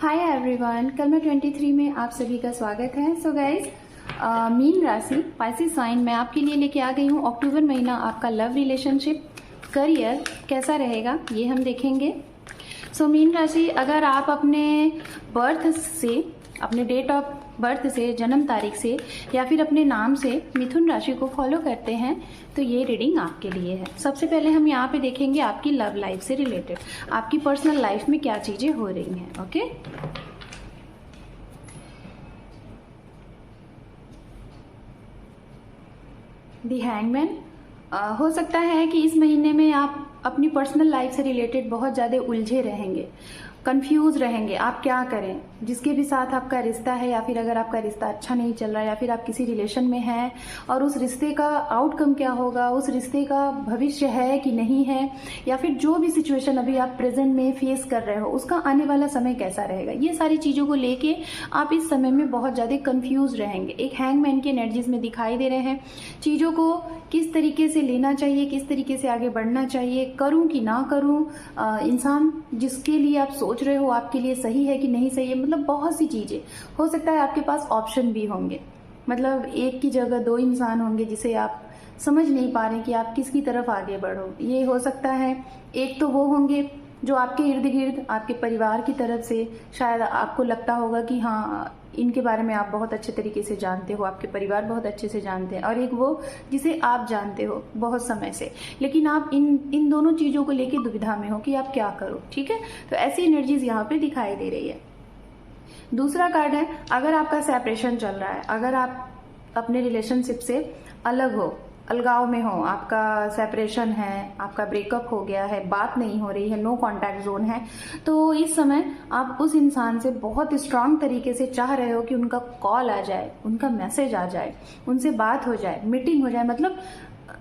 Hi everyone, कल में 23 में आप सभी का स्वागत है। सो गाइज, मीन राशि पाइसेस साइन मैं आपके लिए लेके आ गई हूँ। अक्टूबर महीना आपका लव, रिलेशनशिप, करियर कैसा रहेगा ये हम देखेंगे। सो मीन राशि, अगर आप अपने बर्थ से, अपने डेट ऑफ बर्थ से, जन्म तारीख से या फिर अपने नाम से मिथुन राशि को फॉलो करते हैं तो ये रीडिंग आपके लिए है। सबसे पहले हम यहाँ पे देखेंगे आपकी लव लाइफ से रिलेटेड, आपकी पर्सनल लाइफ में क्या चीजें हो रही हैं। Okay, the hangman. हो सकता है कि इस महीने में आप अपनी पर्सनल लाइफ से रिलेटेड बहुत ज़्यादा उलझे रहेंगे, कंफ्यूज रहेंगे, आप क्या करें। जिसके भी साथ आपका रिश्ता है या फिर अगर आपका रिश्ता अच्छा नहीं चल रहा है या फिर आप किसी रिलेशन में हैं और उस रिश्ते का आउटकम क्या होगा, उस रिश्ते का भविष्य है कि नहीं है, या फिर जो भी सिचुएशन अभी आप प्रेजेंट में फेस कर रहे हो उसका आने वाला समय कैसा रहेगा, ये सारी चीज़ों को लेके आप इस समय में बहुत ज़्यादा कंफ्यूज रहेंगे। एक हैंगमैन के एनर्जीज में दिखाई दे रहे हैं। चीज़ों को किस तरीके से लेना चाहिए, किस तरीके से आगे बढ़ना चाहिए, करूं कि ना करूं, इंसान जिसके लिए आप सोच रहे हो आपके लिए सही है कि नहीं सही है, मतलब बहुत सी चीजें। हो सकता है आपके पास ऑप्शन भी होंगे, मतलब एक की जगह दो इंसान होंगे जिसे आप समझ नहीं पा रहे कि आप किसकी तरफ आगे बढ़ो। ये हो सकता है एक तो वो होंगे जो आपके इर्द गिर्द, आपके परिवार की तरफ से शायद आपको लगता होगा कि हाँ, इनके बारे में आप बहुत अच्छे तरीके से जानते हो, आपके परिवार बहुत अच्छे से जानते हैं, और एक वो जिसे आप जानते हो बहुत समय से, लेकिन आप इन दोनों चीज़ों को लेके दुविधा में हो कि आप क्या करो। ठीक है, तो ऐसी एनर्जीज यहाँ पे दिखाई दे रही है। दूसरा कार्ड है, अगर आपका सेपरेशन चल रहा है, अगर आप अपने रिलेशनशिप से अलग हो, अलगाव में हो, आपका सेपरेशन है, आपका ब्रेकअप हो गया है, बात नहीं हो रही है, नो कांटेक्ट जोन है, तो इस समय आप उस इंसान से बहुत स्ट्रांग तरीके से चाह रहे हो कि उनका कॉल आ जाए, उनका मैसेज आ जाए, उनसे बात हो जाए, मीटिंग हो जाए, मतलब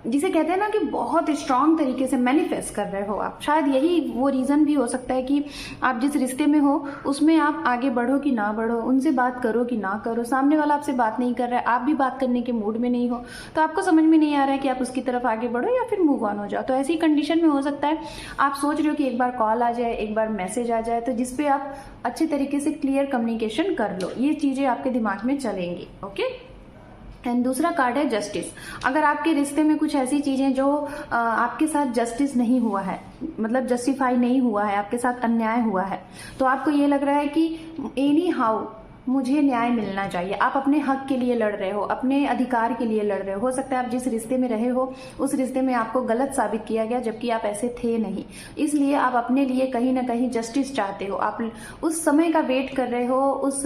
जिसे कहते हैं ना कि बहुत स्ट्रांग तरीके से मैनिफेस्ट कर रहे हो आप। शायद यही वो रीजन भी हो सकता है कि आप जिस रिश्ते में हो उसमें आप आगे बढ़ो कि ना बढ़ो, उनसे बात करो कि ना करो। सामने वाला आपसे बात नहीं कर रहा है, आप भी बात करने के मूड में नहीं हो, तो आपको समझ में नहीं आ रहा है कि आप उसकी तरफ आगे बढ़ो या फिर मूव ऑन हो जाओ। तो ऐसी कंडीशन में हो सकता है आप सोच रहे हो कि एक बार कॉल आ जाए, एक बार मैसेज आ जाए, तो जिसपे आप अच्छे तरीके से क्लियर कम्युनिकेशन कर लो। ये चीजें आपके दिमाग में चलेंगी। ओके, एंड दूसरा कार्ड है जस्टिस। अगर आपके रिश्ते में कुछ ऐसी चीजें जो आपके साथ जस्टिस नहीं हुआ है, मतलब जस्टिफाई नहीं हुआ है, आपके साथ अन्याय हुआ है, तो आपको ये लग रहा है कि एनी हाउ मुझे न्याय मिलना चाहिए। आप अपने हक के लिए लड़ रहे हो, अपने अधिकार के लिए लड़ रहे हो सकता है आप जिस रिश्ते में रहे हो उस रिश्ते में आपको गलत साबित किया गया जबकि आप ऐसे थे नहीं, इसलिए आप अपने लिए कहीं ना कहीं जस्टिस चाहते हो। आप उस समय का वेट कर रहे हो, उस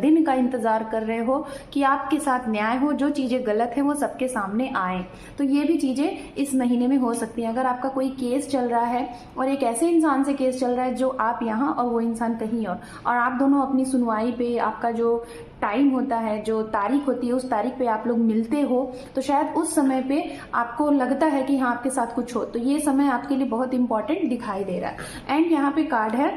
दिन का इंतजार कर रहे हो कि आपके साथ न्याय हो, जो चीजें गलत है वो सबके सामने आए। तो ये भी चीजें इस महीने में हो सकती हैं। अगर आपका कोई केस चल रहा है और एक ऐसे इंसान से केस चल रहा है जो आप यहाँ और वो इंसान कहीं और आप दोनों अपनी सुनवाई पे, आपका जो टाइम होता है, जो तारीख होती है, उस तारीख पे आप लोग मिलते हो, तो शायद उस समय पे आपको लगता है कि हाँ आपके साथ कुछ हो, तो ये समय आपके लिए बहुत इंपॉर्टेंट दिखाई दे रहा है। एंड यहाँ पे कार्ड है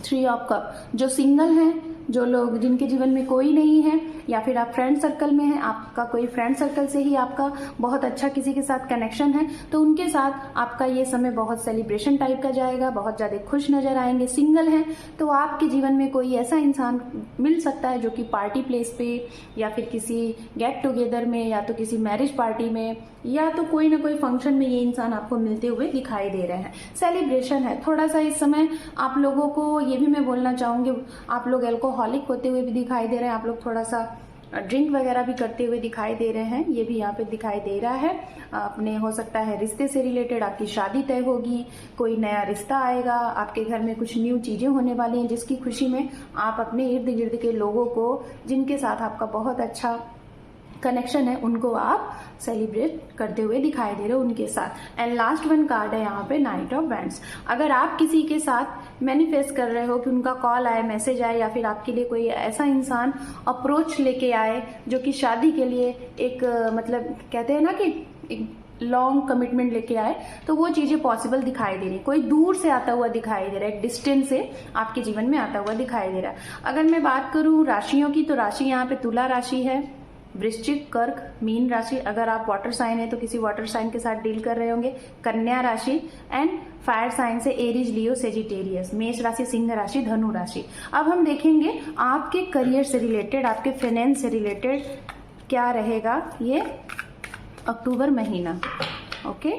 3 ऑफ कप। जो सिंगल हैं, जो लोग जिनके जीवन में कोई नहीं है या फिर आप फ्रेंड सर्कल में हैं, आपका कोई फ्रेंड सर्कल से ही आपका बहुत अच्छा किसी के साथ कनेक्शन है, तो उनके साथ आपका ये समय बहुत सेलिब्रेशन टाइप का जाएगा, बहुत ज्यादा खुश नजर आएंगे। सिंगल हैं तो आपके जीवन में कोई ऐसा इंसान मिल सकता है जो कि पार्टी प्लेस पे या फिर किसी गेट टुगेदर में या तो किसी मैरिज पार्टी में या तो कोई ना कोई फंक्शन में ये इंसान आपको मिलते हुए दिखाई दे रहे हैं। सेलिब्रेशन है थोड़ा सा इस समय आप लोगों को, ये भी मैं बोलना चाहूंगी, आप लोग एल्कोहलिक होते हुए भी दिखाई दे रहे हैं, आप लोग थोड़ा सा ड्रिंक वगैरह भी करते हुए दिखाई दे रहे हैं, ये भी यहाँ पे दिखाई दे रहा है। अपने हो सकता है रिश्ते से रिलेटेड आपकी शादी तय होगी, कोई नया रिश्ता आएगा, आपके घर में कुछ न्यू चीजें होने वाली हैं जिसकी खुशी में आप अपने इर्द गिर्द के लोगों को, जिनके साथ आपका बहुत अच्छा कनेक्शन है, उनको आप सेलिब्रेट करते हुए दिखाई दे रहे हो उनके साथ। एंड लास्ट वन कार्ड है यहाँ पे नाइट ऑफ वैंड्स। अगर आप किसी के साथ मैनिफेस्ट कर रहे हो कि उनका कॉल आए, मैसेज आए, या फिर आपके लिए कोई ऐसा इंसान अप्रोच लेके आए जो कि शादी के लिए एक मतलब कहते हैं ना कि एक लॉन्ग कमिटमेंट लेके आए, तो वो चीजें पॉसिबल दिखाई दे रही है। कोई दूर से आता हुआ दिखाई दे रहा है, एक डिस्टेंस से आपके जीवन में आता हुआ दिखाई दे रहा है। अगर मैं बात करूं राशियों की, तो राशि यहाँ पे तुला राशि है, वृश्चिक, कर्क, मीन राशि, अगर आप वाटर साइन है तो किसी वाटर साइन के साथ डील कर रहे होंगे, कन्या राशि, एंड फायर साइन से एरीज, लियो, सेजिटेरियस, मेष राशि, सिंह राशि, धनु राशि। अब हम देखेंगे आपके करियर से रिलेटेड, आपके फाइनेंस से रिलेटेड क्या रहेगा ये अक्टूबर महीना। ओके,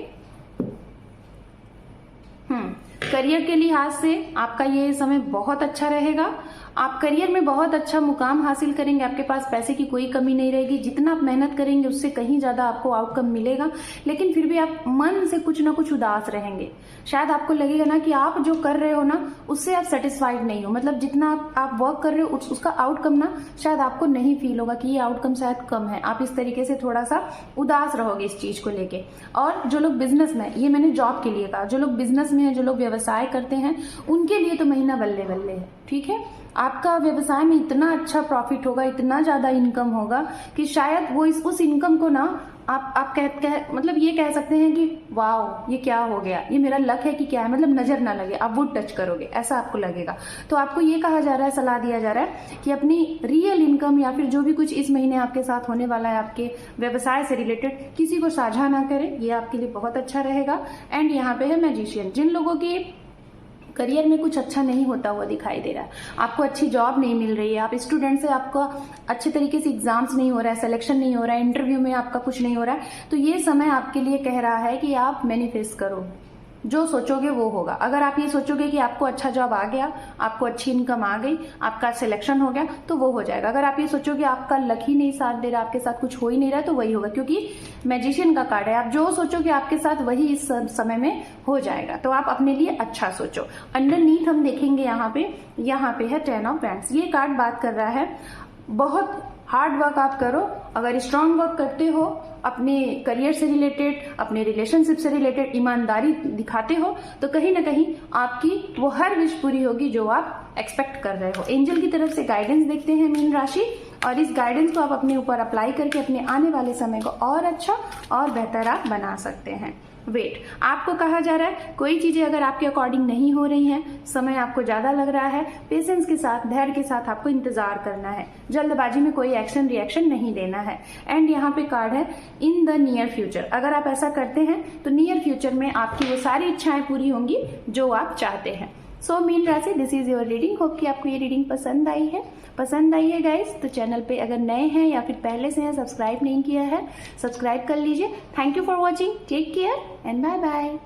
करियर के लिहाज से आपका ये समय बहुत अच्छा रहेगा। आप करियर में बहुत अच्छा मुकाम हासिल करेंगे, आपके पास पैसे की कोई कमी नहीं रहेगी, जितना आप मेहनत करेंगे उससे कहीं ज्यादा आपको आउटकम मिलेगा। लेकिन फिर भी आप मन से कुछ ना कुछ उदास रहेंगे। शायद आपको लगेगा ना कि आप जो कर रहे हो ना उससे आप सेटिस्फाइड नहीं हो, मतलब जितना आप वर्क कर रहे हो उसका आउटकम ना शायद आपको नहीं फील होगा कि ये आउटकम शायद कम है। आप इस तरीके से थोड़ा सा उदास रहोगे इस चीज को लेके। और जो लोग बिजनेस में, ये मैंने जॉब के लिए कहा, जो लोग बिजनेस में है, जो लोग व्यवसाय करते हैं, उनके लिए तो महीना बल्ले बल्ले है। ठीक है, आपका व्यवसाय में इतना अच्छा प्रॉफिट होगा, इतना ज्यादा इनकम होगा कि शायद वो उस इनकम को ना आप मतलब ये कह सकते हैं कि वाओ ये क्या हो गया, ये मेरा लक है कि क्या है, मतलब नजर ना लगे, आप वो टच करोगे ऐसा आपको लगेगा। तो आपको ये कहा जा रहा है, सलाह दिया जा रहा है कि अपनी रियल इनकम या फिर जो भी कुछ इस महीने आपके साथ होने वाला है आपके व्यवसाय से रिलेटेड, किसी को साझा ना करें, ये आपके लिए बहुत अच्छा रहेगा। एंड यहाँ पे है मैजिशियन, जिन लोगों की करियर में कुछ अच्छा नहीं होता हुआ दिखाई दे रहा है, आपको अच्छी जॉब नहीं मिल रही है, आप स्टूडेंट से आपका अच्छे तरीके से एग्जाम्स नहीं हो रहा है, सिलेक्शन नहीं हो रहा है, इंटरव्यू में आपका कुछ नहीं हो रहा है, तो ये समय आपके लिए कह रहा है कि आप मैनिफेस्ट करो, जो सोचोगे वो होगा। अगर आप ये सोचोगे कि आपको अच्छा जॉब आ गया, आपको अच्छी इनकम आ गई, आपका सिलेक्शन हो गया, तो वो हो जाएगा। अगर आप ये सोचोगे आपका लक ही नहीं साथ दे रहा, आपके साथ कुछ हो ही नहीं रहा, तो वही होगा, क्योंकि मैजिशियन का कार्ड है। आप जो सोचोगे आपके साथ वही इस समय में हो जाएगा। तो आप अपने लिए अच्छा सोचो। अंडरनीथ हम देखेंगे यहाँ पे है 10 ऑफ वैंड्स। ये कार्ड बात कर रहा है बहुत हार्ड वर्क आप करो। अगर स्ट्रांग वर्क करते हो, अपने करियर से रिलेटेड, अपने रिलेशनशिप से रिलेटेड ईमानदारी दिखाते हो, तो कहीं ना कहीं आपकी वो हर विश पूरी होगी जो आप एक्सपेक्ट कर रहे हो। एंजल की तरफ से गाइडेंस देखते हैं मीन राशि, और इस गाइडेंस को आप अपने ऊपर अप्लाई करके अपने आने वाले समय को और अच्छा और बेहतर आप बना सकते हैं। वेट, आपको कहा जा रहा है कोई चीजें अगर आपके अकॉर्डिंग नहीं हो रही हैं, समय आपको ज्यादा लग रहा है, पेशेंस के साथ, धैर्य के साथ आपको इंतजार करना है, जल्दबाजी में कोई एक्शन रिएक्शन नहीं देना है। एंड यहाँ पे कार्ड है इन द नियर फ्यूचर। अगर आप ऐसा करते हैं तो नियर फ्यूचर में आपकी वो सारी इच्छाएं पूरी होंगी जो आप चाहते हैं। सो मीन राशि, this is your reading. Hope कि आपको ये रीडिंग पसंद आई है गाइस। तो चैनल पे अगर नए हैं या फिर पहले से हैं, सब्सक्राइब नहीं किया है, सब्सक्राइब कर लीजिए। Thank you for watching, take care and bye bye.